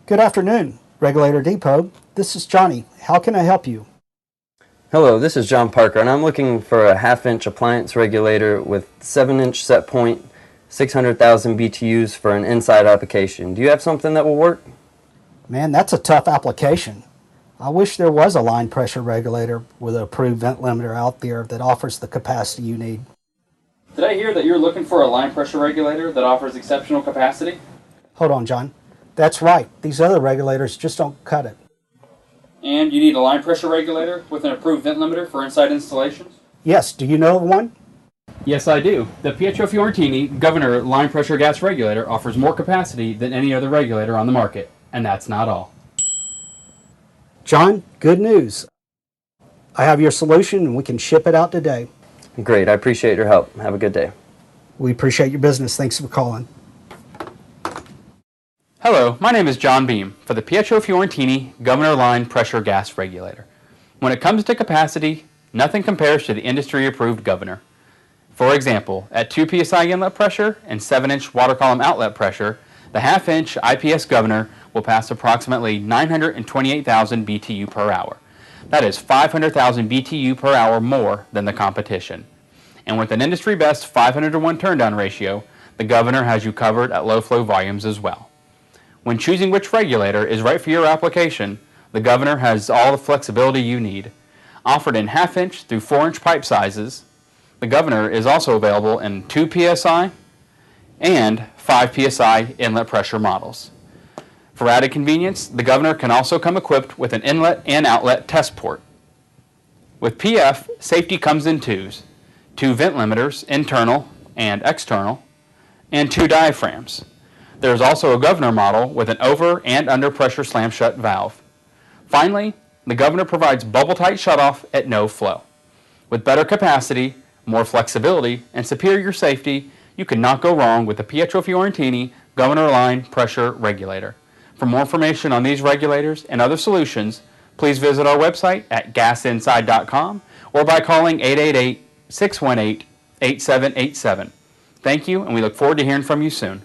Good afternoon, Regulator Depot. This is Johnny. How can I help you? Hello, this is John Parker, and I'm looking for a half-inch appliance regulator with 7-inch set point, 600,000 BTUs for an inside application. Do you have something that will work? Man, that's a tough application. I wish there was a line pressure regulator with an approved vent limiter out there that offers the capacity you need. Did I hear that you're looking for a line pressure regulator that offers exceptional capacity? Hold on, John. That's right. These other regulators just don't cut it. And you need a line pressure regulator with an approved vent limiter for inside installations? Yes, do you know of one? Yes, I do. The Pietro Fiorentini Governor Line Pressure Gas Regulator offers more capacity than any other regulator on the market. And that's not all. John, good news. I have your solution and we can ship it out today. Great, I appreciate your help. Have a good day. We appreciate your business. Thanks for calling. Hello, my name is John Beam for the Pietro Fiorentini Governor Line Pressure Gas Regulator. When it comes to capacity, nothing compares to the industry-approved Governor. For example, at 2 psi inlet pressure and 7-inch water column outlet pressure, the half-inch IPS Governor will pass approximately 928,000 BTU per hour. That is 500,000 BTU per hour more than the competition. And with an industry-best 500-to-1 turndown ratio, the Governor has you covered at low flow volumes as well. When choosing which regulator is right for your application, the Governor has all the flexibility you need. Offered in half-inch through 4-inch pipe sizes, the Governor is also available in 2 psi and 5 psi inlet pressure models. For added convenience, the Governor can also come equipped with an inlet and outlet test port. With PF, safety comes in twos: 2 vent limiters, internal and external, and 2 diaphragms. There is also a Governor model with an over and under pressure slam shut valve. Finally, the Governor provides bubble-tight shutoff at no flow. With better capacity, more flexibility, and superior safety, you cannot go wrong with the Pietro Fiorentini Governor Line Pressure Regulator. For more information on these regulators and other solutions, please visit our website at gasinside.com or by calling 888-618-8787. Thank you, and we look forward to hearing from you soon.